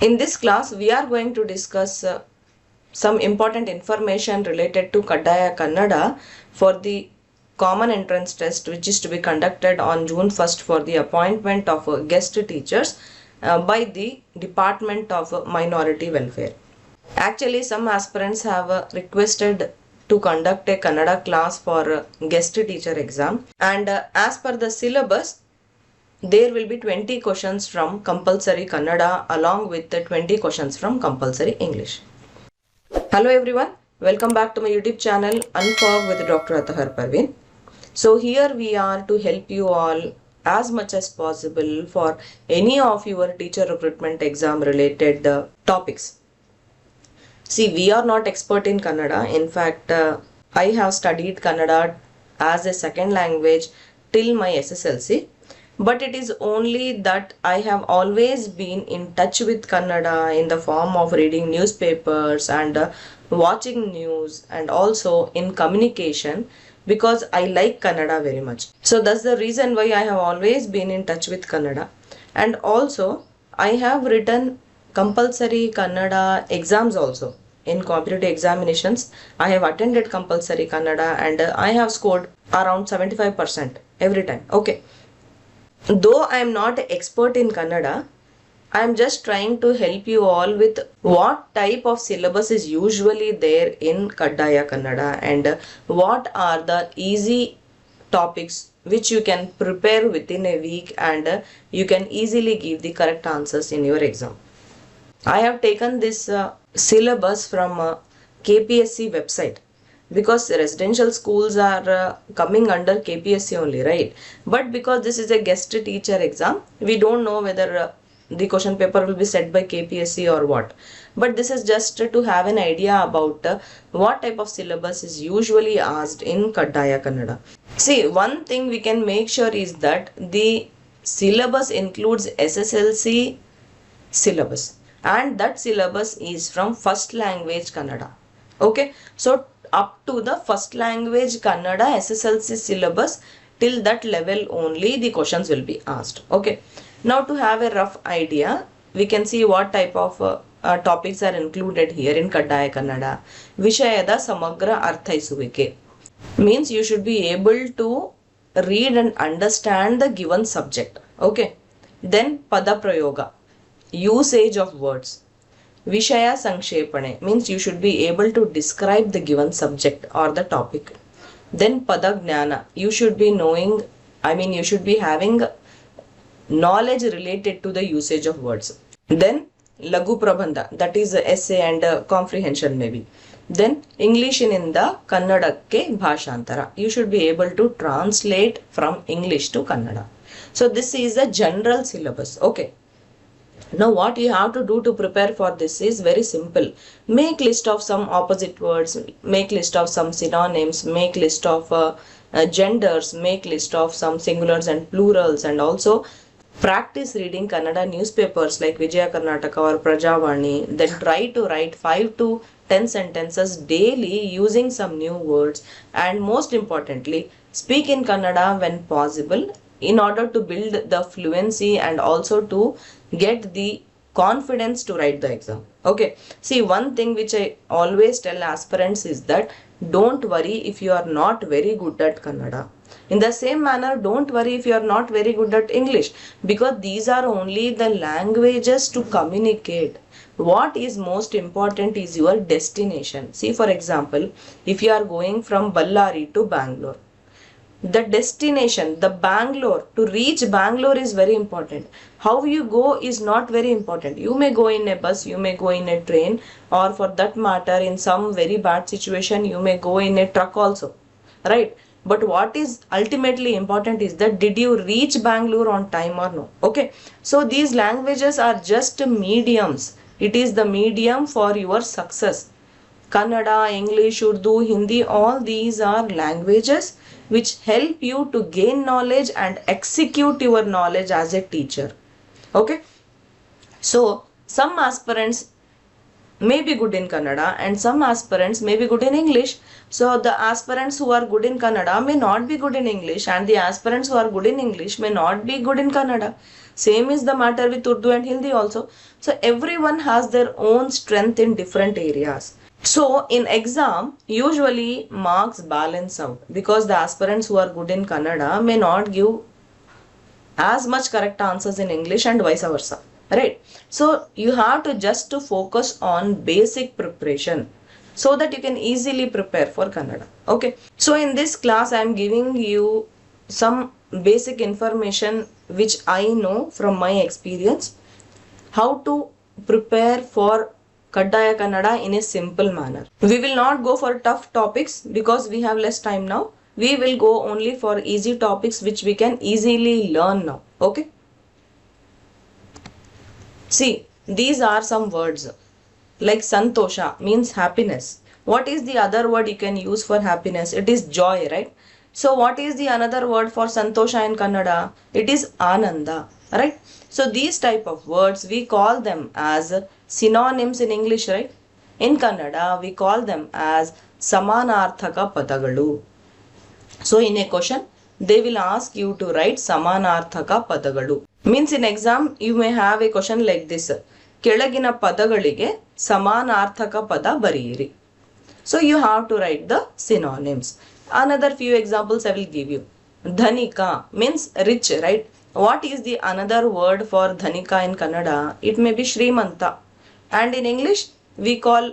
In this class, we are going to discuss some important information related to Kaddaya Kannada for the common entrance test, which is to be conducted on June 1st for the appointment of guest teachers by the Department of Minority Welfare. Actually, some aspirants have requested to conduct a Kannada class for guest teacher exam, and as per the syllabus, there will be 20 questions from compulsory Kannada along with the 20 questions from compulsory English. Hello everyone, welcome back to my YouTube channel Unfog with Dr. Atahar Parveen. So here we are to help you all as much as possible for any of your teacher recruitment exam related topics. See, we are not expert in Kannada. In fact, I have studied Kannada as a second language till my SSLC. But it is only that I have always been in touch with Kannada in the form of reading newspapers and watching news, and also in communication, because I like Kannada very much. So that's the reason why I have always been in touch with Kannada. And also I have written compulsory Kannada exams also. In competitive examinations, I have attended compulsory Kannada and I have scored around 75% every time. Okay. Though I am not an expert in Kannada, I am just trying to help you all with what type of syllabus is usually there in Kaddaya Kannada and what are the easy topics which you can prepare within a week and you can easily give the correct answers in your exam. I have taken this syllabus from KPSC website, because residential schools are coming under KPSC only, right? But because this is a guest teacher exam, we don't know whether the question paper will be set by KPSC or what. But this is just to have an idea about what type of syllabus is usually asked in Kaddaya Kannada. See, one thing we can make sure is that the syllabus includes SSLC syllabus, and that syllabus is from first language Kannada. Okay, so up to the first language Kannada SSLC syllabus, till that level only the questions will be asked. Okay, now to have a rough idea, we can see what type of topics are included here in Kaddaya Kannada. Vishayada Samagra Arthaisuvike means you should be able to read and understand the given subject. Okay, then Pada Prayoga, usage of words. Vishaya Sankshepane means you should be able to describe the given subject or the topic. Then Padagnana, you should be knowing, you should be having knowledge related to the usage of words. Then Lagu Prabandha, that is essay and comprehension maybe. Then English in the Kannadakke Bhashantara, you should be able to translate from English to Kannada. So this is the general syllabus. Okay. Now what you have to do to prepare for this is very simple. Make list of some opposite words, make list of some synonyms, make list of genders, make list of some singulars and plurals, and also practice reading Kannada newspapers like Vijaya Karnataka or Prajavani. Then try to write 5 to 10 sentences daily using some new words, and most importantly, speak in Kannada when possible in order to build the fluency and also to get the confidence to write the exam. Okay, see, one thing which I always tell aspirants is that don't worry if you are not very good at Kannada. In the same manner, don't worry if you are not very good at English, because these are only the languages to communicate. What is most important is your destination. See, for example, if you are going from Ballari to Bangalore, the destination, the Bangalore, to reach Bangalore is very important. How you go is not very important. You may go in a bus, you may go in a train, or for that matter, in some very bad situation, you may go in a truck also, right? But what is ultimately important is that did you reach Bangalore on time or no? Okay, so these languages are just mediums. It is the medium for your success. Kannada, English, Urdu, Hindi, all these are languages which help you to gain knowledge and execute your knowledge as a teacher. Okay, so some aspirants may be good in Kannada and some aspirants may be good in English. So the aspirants who are good in Kannada may not be good in English, and the aspirants who are good in English may not be good in Kannada. Same is the matter with Urdu and Hindi also. So everyone has their own strength in different areas. So in exam, usually marks balance out because the aspirants who are good in Kannada may not give as much correct answers in English and vice versa. Right? So you have to just to focus on basic preparation so that you can easily prepare for Kannada. Okay. So in this class I am giving you some basic information which I know from my experience, how to prepare for Kaddaya Kannada in a simple manner. We will not go for tough topics because we have less time now. We will go only for easy topics which we can easily learn now. Okay. See, these are some words like Santosha means happiness. What is the other word you can use for happiness? It is joy, right? So what is the another word for Santosha in Kannada? It is Ananda, right? So these type of words we call them as synonyms in English, right? In Kannada we call them as Samanarthaka Padagalu. So in a question they will ask you to write Samanarthaka Padagalu. Means in exam you may have a question like this. ಕೆಳಗಿನ ಪದಗಳಿಗೆ ಸಮಾನಾರ್ಥಕ ಪದ ಬರೆಯಿರಿ. So you have to write the synonyms. Another few examples I will give you. Dhanika means rich, right? What is the another word for dhanika in Kannada? It may be Shrimanta. And in English we call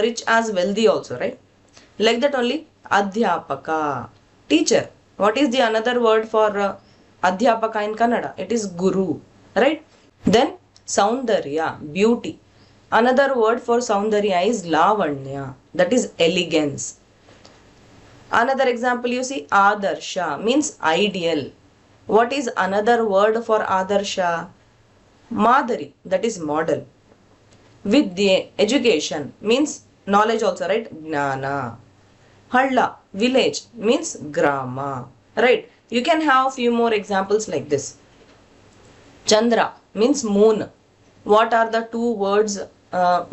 rich as wealthy also, right? Like that only Adhyapaka, teacher. What is the another word for Adhyapaka in Kannada? It is Guru, right? Then Saundarya, beauty. Another word for Saundarya is Lavanya, that is elegance. Another example you see, Adarsha means ideal. What is another word for Adarsha? Madari, that is model. Vidya, education means knowledge also, right? Gnana. Halla, village means grama, right? You can have few more examples like this. Chandra means moon. What are the two words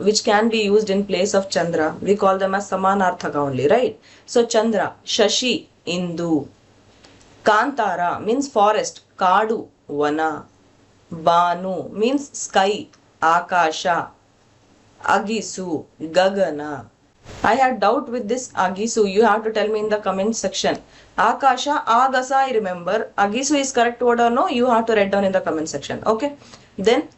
which can be used in place of Chandra? We call them as Samanarthaka only, right? So Chandra, Shashi, Indu. Kantara means forest, Kadu, Vana. Banu means sky, Akasha. Agisu, Gagana. I had doubt with this Agisu. You have to tell me in the comment section. Akasha, Agasa I remember. Agisu is correct word or no? You have to write down in the comment section. Okay. Then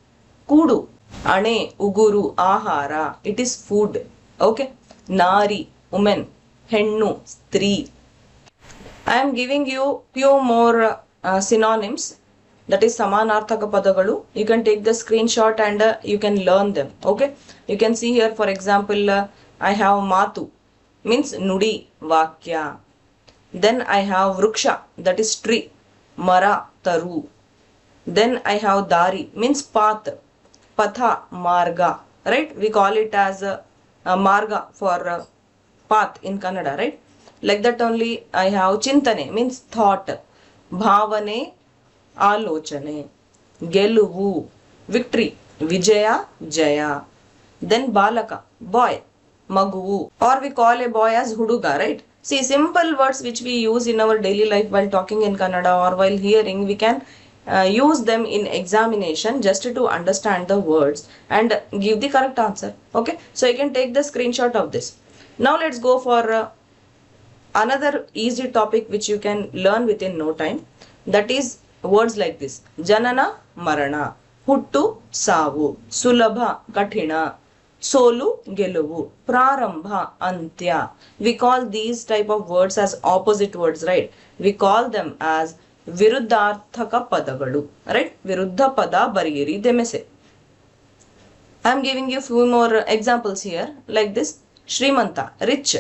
Kudu, Ane, Uguru, Ahara. It is food. Okay. Nari, woman. Hennu, Stri. I am giving you few more synonyms. That is Samanarthaka Padagalu. You can take the screenshot and you can learn them. Okay. You can see here for example I have Matu means Nudi, Vakya. Then I have Vruksha, that is tree. Mara, Taru. Then I have Dari means path. Patha, Marga, right? We call it as Marga for path in Kannada, right? Like that only I have Chintane means thought. Bhavane, Alochane. Geluvu, victory. Vijaya, Jaya. Then Balaka, boy. Maguvu, or we call a boy as Huduga, right? See, simple words which we use in our daily life while talking in Kannada or while hearing, we can use them in examination just to understand the words and give the correct answer. Okay, so you can take the screenshot of this. Now let's go for another easy topic which you can learn within no time. That is words like this: Janana, Marana, Huttu, Savu, Sulabha, Kathina, Solu, Geluvu, Prarambha, Antya. We call these type of words as opposite words, right? We call them as Viruddharthaka Padagalu, right? Viruddha Pada Bariyiri, they may say. I am giving you few more examples here like this. Shrimanta, rich.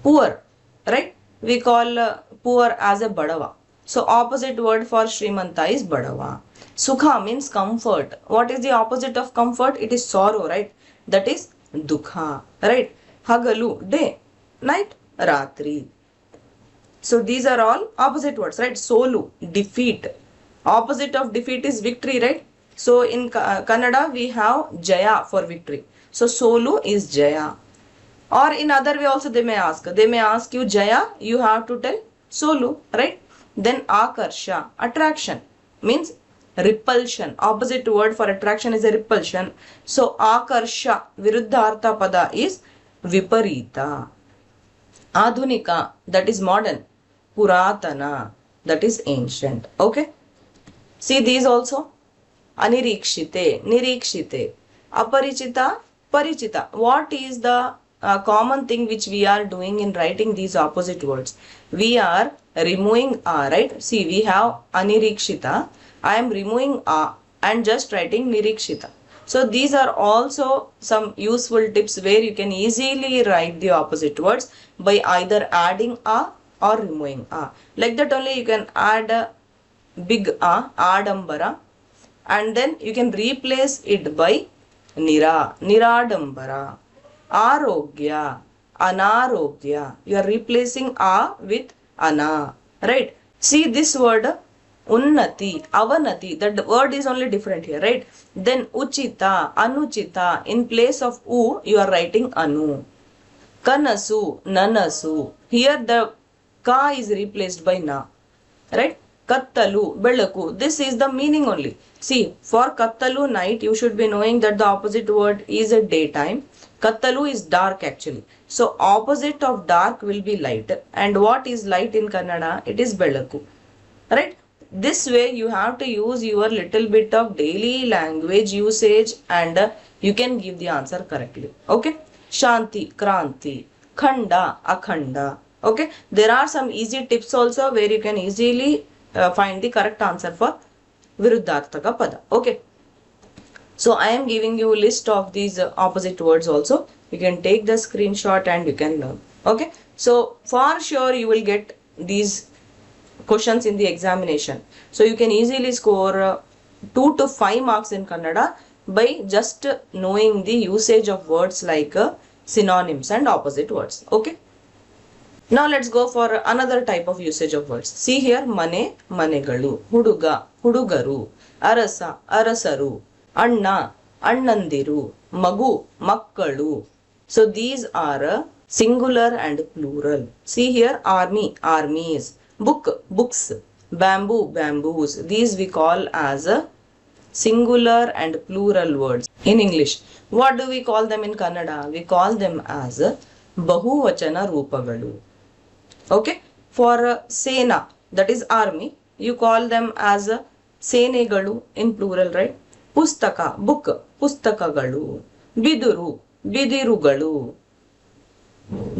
Poor, right? We call poor as a Badava. So opposite word for Shrimanta is Badava. Sukha means comfort. What is the opposite of comfort? It is sorrow, right? That is Dukha, right? Hagalu, day. Night, Ratri. So these are all opposite words, right? Solu, defeat. Opposite of defeat is victory, right? So in Kannada we have Jaya for victory. So Solu is Jaya. Or in other way also they may ask you Jaya, you have to tell Solu, right? Then Akarsha, attraction, means repulsion. Opposite word for attraction is a repulsion. So Akarsha viruddhartha pada is Viparita. Adhunika, that is modern. Puratana, that is ancient. Okay, see these also. Anirikshite, Nirikshite, Aparichita, Parichita. What is the common thing which we are doing in writing these opposite words? We are removing a, right? See, we have Anirikshita. I am removing a and just writing Nirikshita. So these are also some useful tips where you can easily write the opposite words by either adding a or removing a. Like that only you can add a big a, Adambara, and then you can replace it by Nira, Niradambara. Arogya, Anarogya. You are replacing a with ana, right? See this word Unnati, Avanati, that word is only different here, right? Then Uchita, Anuchita, in place of U you are writing Anu. Kanasu, Nanasu, here the Ka is replaced by Na, right? Kattalu, Belaku, this is the meaning only. See, for Kattalu night, you should be knowing that the opposite word is a daytime. Kattalu is dark actually. So opposite of dark will be light. And what is light in Kannada? It is Belaku, right? This way you have to use your little bit of daily language usage and you can give the answer correctly. Okay, Shanti, Kranti, Khanda, Akhanda. Okay, there are some easy tips also where you can easily find the correct answer for Viruddharthaka pada. Okay, so I am giving you a list of these opposite words also. You can take the screenshot and you can learn. Okay, so for sure you will get these questions in the examination. So you can easily score 2 to 5 marks in Kannada by just knowing the usage of words like synonyms and opposite words. Okay, now let's go for another type of usage of words. See here, Mane, Manegalu, Huduga, Hudugaru, Arasa, Arasaru, Anna, Annandiru, Magu, Makkalu. So these are singular and plural. See here, army, armies, book, books, bamboo, bamboos. These we call as a singular and plural words in English. What do we call them in Kannada? We call them as Bahuvachana Rupagalu. Okay, for Sena, that is army, you call them as Senegalu in plural, right? Pustaka, book, Pustakagalu. Biduru, Bidirugalu.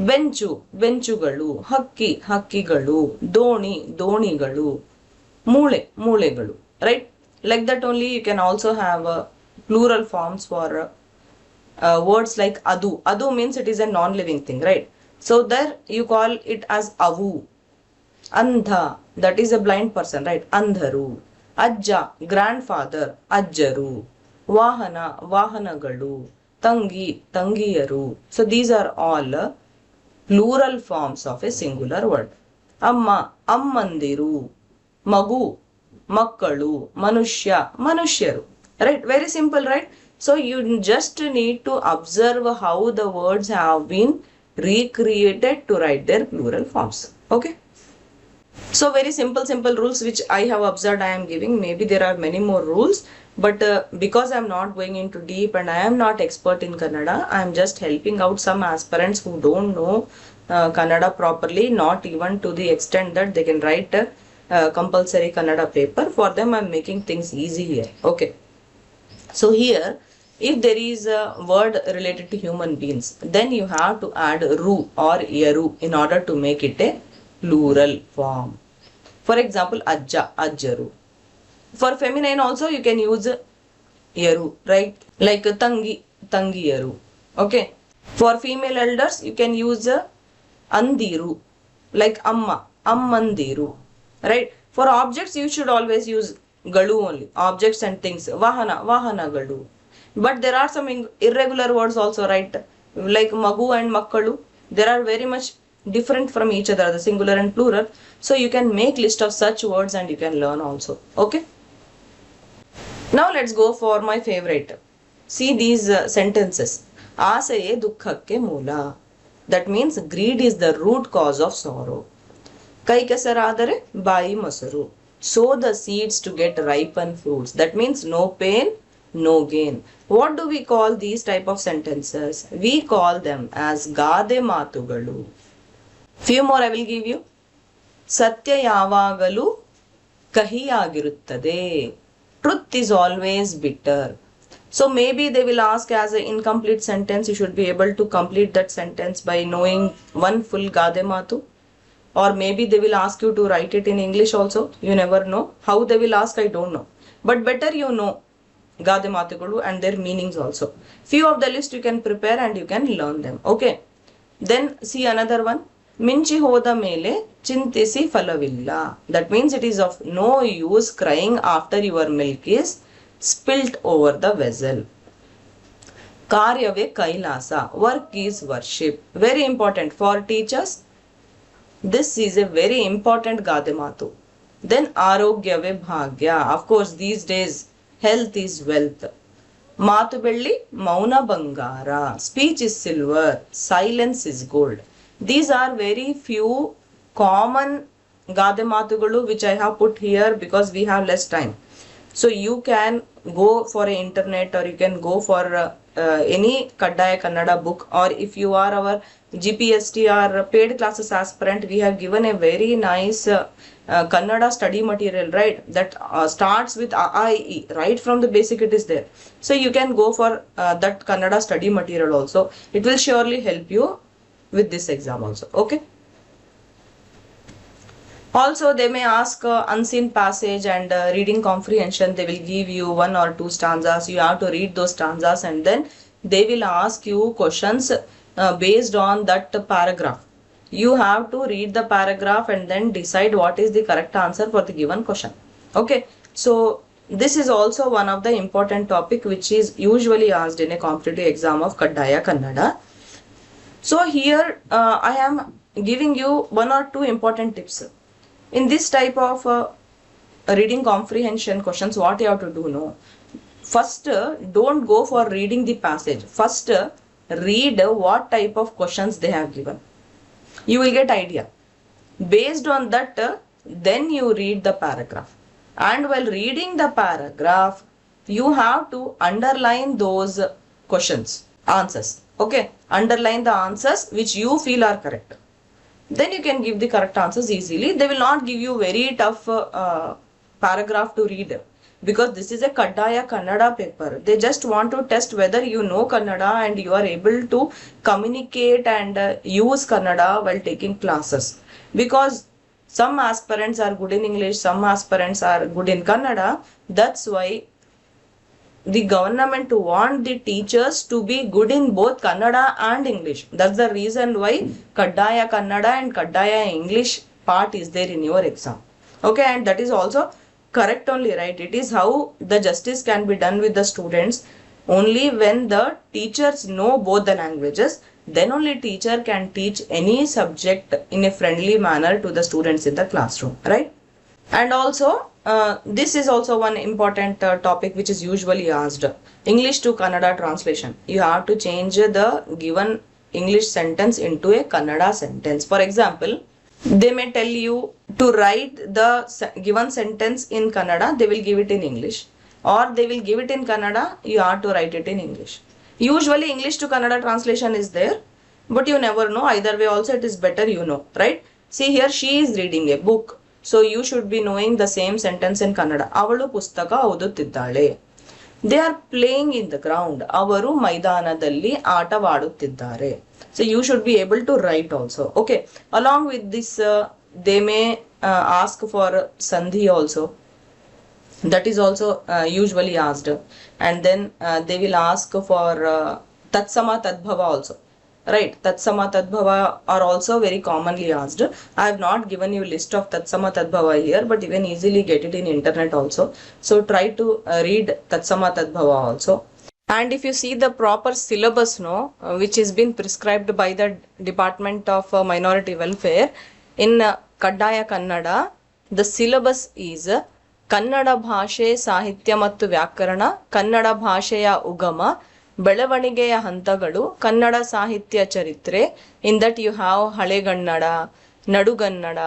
Bench ಬೆಂಚುಗಳು, ಹಕ್ಕಿ ಹಕ್ಕಿಗಳು, ದೋಣಿ ದೋಣಿಗಳು, ಮೂಳೆ ಮೂಳೆಗಳು, right? Like that only you can also have plural forms for words like adu. Adu means it is a non-living thing, right? So there you call it as avu. Andha, that is a blind person, right? Andharu. Ajja, grandfather, ajjaru. Vahana, vahanagalu. Tangi, tangiyaru. So these are all plural forms of a singular word. Amma, ammandiru. Magu, makkalu. Manushya, manushyaru. Right? Very simple, right? So you just need to observe how the words have been recreated to write their plural forms. Okay? So very simple rules which I have observed I am giving. Maybe there are many more rules, but because I am not going into deep and I am not expert in Kannada, I am just helping out some aspirants who don't know Kannada properly, not even to the extent that they can write a compulsory Kannada paper. For them I am making things easy here. Okay, so here if there is a word related to human beings, then you have to add ru or yaru in order to make it a plural form. For example, ajja, ajjaru. For feminine also you can use yaru, right? Like tangi, tangiyaru. Okay. For female elders you can use andiru, like amma, ammandiru, right? For objects you should always use galu only. Objects and things, vahana, vahana galu. But there are some irregular words also, right? Like magu and makkalu. There are very much different from each other, the singular and plural. So you can make list of such words and you can learn also. Okay. Now let's go for my favorite. See these sentences. Asaye dukhakke moola. That means greed is the root cause of sorrow. Kai kesaradare bayi mosaru. Sow the seeds to get ripen fruits. That means no pain, no gain. What do we call these type of sentences? We call them as gade matugalu. Few more I will give you. Satya yavagalu kahiyagiruttade. Truth is always bitter. So maybe they will ask as an incomplete sentence. You should be able to complete that sentence by knowing one full gade matu. Or maybe they will ask you to write it in English also. You never know. How they will ask, I don't know. But better you know Gade Matugulu and their meanings also. Few of the list you can prepare and you can learn them. Okay. Then see another one. Minchi hoda mele chintisi falavilla. That means it is of no use crying after your milk is spilt over the vessel. Karyave kailasa. Work is worship. Very important for teachers. This is a very important Gadematu. Then Arogyave Bhagya. Of course, these days, health is wealth. Matubelli, Mauna Bangara. Speech is silver. Silence is gold. These are very few common Gadematugulu which I have put here because we have less time. So you can go for an internet or you can go for any Kaddaya Kannada book, or if you are our GPST or paid classes aspirant, we have given a very nice Kannada study material, right? That starts with AIE, right from the basic it is there. So you can go for that Kannada study material also. It will surely help you with this exam also. Okay. Also, they may ask unseen passage and reading comprehension. They will give you 1 or 2 stanzas. You have to read those stanzas and then they will ask you questions based on that paragraph. You have to read the paragraph and then decide what is the correct answer for the given question. Okay. So, this is also one of the important topic which is usually asked in a competitive exam of Kaddaya Kannada. So, here I am giving you 1 or 2 important tips. In this type of reading comprehension questions, what you have to do, no? First, don't go for reading the passage. First, read what type of questions they have given. You will get idea. Based on that, then you read the paragraph. And while reading the paragraph, you have to underline those questions, answers. Okay, underline the answers which you feel are correct. Then you can give the correct answers easily. They will not give you very tough paragraph to read because this is a Kaddaya Kannada paper. They just want to test whether you know Kannada and you are able to communicate and use Kannada while taking classes. Because some aspirants are good in English, some aspirants are good in Kannada. That's why the government want the teachers to be good in both Kannada and English. That's the reason why Kaddaya Kannada and Kaddaya English part is there in your exam. Okay, and that is also correct only, right? It is how the justice can be done with the students. Only when the teachers know both the languages, then only teacher can teach any subject in a friendly manner to the students in the classroom, right? And also, this is also one important topic which is usually asked. English to Kannada translation. You have to change the given English sentence into a Kannada sentence. For example, they may tell you to write the given sentence in Kannada, they will give it in English. Or they will give it in Kannada, you have to write it in English. Usually English to Kannada translation is there, but you never know. Either way also it is better you know, right? See here, she is reading a book. So you should be knowing the same sentence in Kannada. Avalu pustaka oduತ್ತಿದ್ದಾಳೆ. They are playing in the ground. Avaru ಮೈದಾನದಲ್ಲಿ ಆಟವಾಡುತ್ತಿದ್ದಾರೆ. So you should be able to write also. Okay. Along with this, they may ask for sandhi also. That is also usually asked. And then they will ask for tatsama tadbhava also. Right, Tatsama Tadbhava are also very commonly asked. I have not given you list of Tatsama Tadbhava here, but you can easily get it in internet also. So try to read Tatsama Tadbhava also. And if you see the proper syllabus, which is been prescribed by the Department of Minority Welfare in Kaddaya Kannada, the syllabus is Kannada ಭಾಷೆ ಸಾಹಿತ್ಯ ಮತ್ತು ವ್ಯಾಕರಣ, ಕನ್ನಡ ಭಾಷೆಯ ಉಗಮ, ಬೆಳವಣಿಗೆಯ ಹಂತಗಳು, ಕನ್ನಡ ಸಾಹಿತ್ಯ ಚರಿತ್ರೆ. ಇನ್ ದಟ್ ಯು ಹ್ಯಾವ್ ಹಳೆಗನ್ನಡ, ನಡುಗನ್ನಡ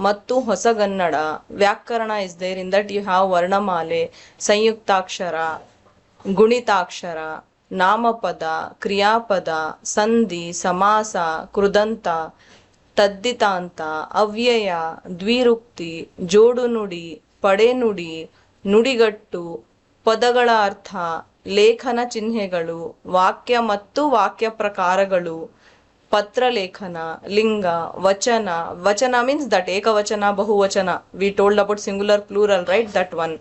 ಮತ್ತು ಹೊಸಗನ್ನಡ. ವ್ಯಾಕರಣ is there. In that you have ವರ್ಣಮಾಲೆ, ಸಂಯುಕ್ತಾಕ್ಷರ, ಗುಣಿತಾಕ್ಷರ, ನಾಮಪದ, ಕ್ರಿಯಾಪದ, ಸಂಧಿ, ಸಮಾಸ, ಕೃದಂತ, ತದ್ದಿತಾಂತ, ಅವ್ಯಯ, ದ್ವಿರುಕ್ತಿ, ಜೋಡುನುಡಿ, ಪಡೆನುಡಿ, ನುಡಿಗಟ್ಟು, ಪದಗಳ ಅರ್ಥ, ಲೇಖನ ಚಿಹ್ನೆಗಳು, ವಾಕ್ಯ ಮತ್ತು ವಾಕ್ಯ ಪ್ರಕಾರಗಳು, ಪತ್ರಲೇಖನ, ಲಿಂಗ, ವಚನ. ವಚನ means that ಏಕವಚನ, ಬಹುವಚನ. We told about singular, plural, right? That one.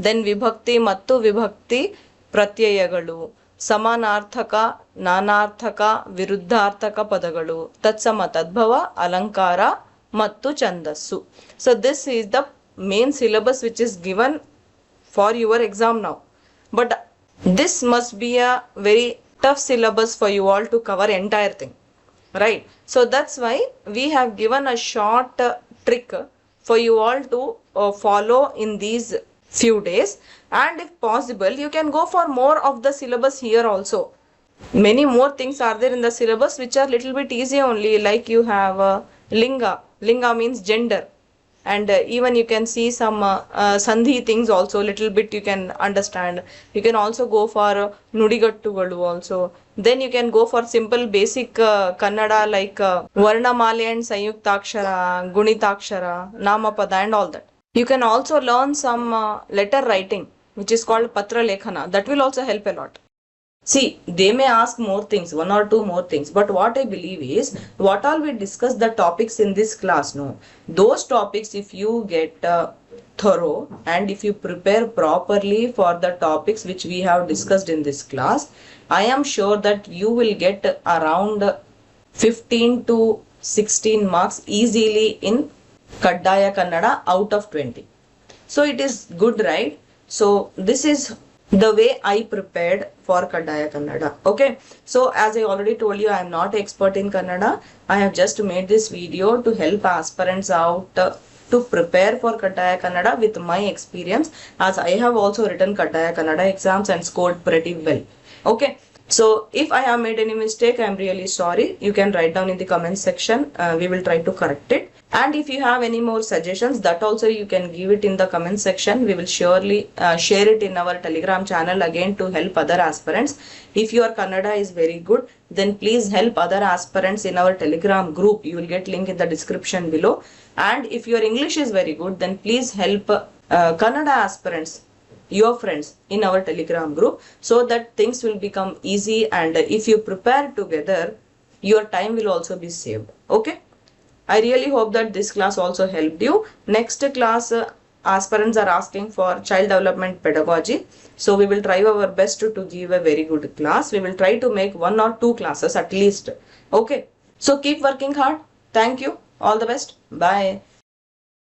Then ವಿಭಕ್ತಿ ಮತ್ತು ವಿಭಕ್ತಿ ಪ್ರತ್ಯಯಗಳು, ಸಮಾನಾರ್ಥಕ, ನಾನಾರ್ಥಕ, ವಿರುದ್ಧಾರ್ಥಕ ಪದಗಳು, ತತ್ಸಮ, ತದ್ಭವ, ಅಲಂಕಾರ ಮತ್ತು ಛಂದಸ್ಸು. So this is the main syllabus which is given for your exam now. But this must be a very tough syllabus for you all to cover entire thing. Right? So that's why we have given a short trick for you all to follow in these few days. And if possible, you can go for more of the syllabus here also. Many more things are there in the syllabus which are little bit easy only. Like you have linga. Linga means gender. And even you can see some sandhi things also, little bit you can understand. You can also go for nudigattugalu also. Then you can go for simple basic kannada like varnamale and sanyuktakshara, gunitakshara, namapada and all that. You can also learn some letter writing which is called patra lekhana. That will also help a lot. See, they may ask more things, one or two more things, but what I believe is, what all we discuss the topics in this class, no, those topics if you get thorough and if you prepare properly for the topics which we have discussed in this class, I am sure that you will get around 15 to 16 marks easily in Kaddaya Kannada out of 20. So it is good, right? So this is the way I prepared for Kaddaya Kannada. Okay, so as I already told you, I am not expert in Kannada. I have just made this video to help aspirants out to prepare for Kaddaya Kannada with my experience, as I have also written Kaddaya Kannada exams and scored pretty well. Okay, so if I have made any mistake, I am really sorry. You can write down in the comment section. We will try to correct it. And if you have any more suggestions, that also you can give it in the comment section. We will surely share it in our Telegram channel again to help other aspirants. If your Kannada is very good, then please help other aspirants in our Telegram group. You will get link in the description below. And if your English is very good, then please help Kannada aspirants, your friends, in our Telegram group, so that things will become easy. And if you prepare together, your time will also be saved. Okay, I really hope that this class also helped you. Next class, aspirants are asking for child development pedagogy, so we will try our best to give a very good class. We will try to make 1 or 2 classes at least. Okay, so keep working hard. Thank you. All the best. Bye.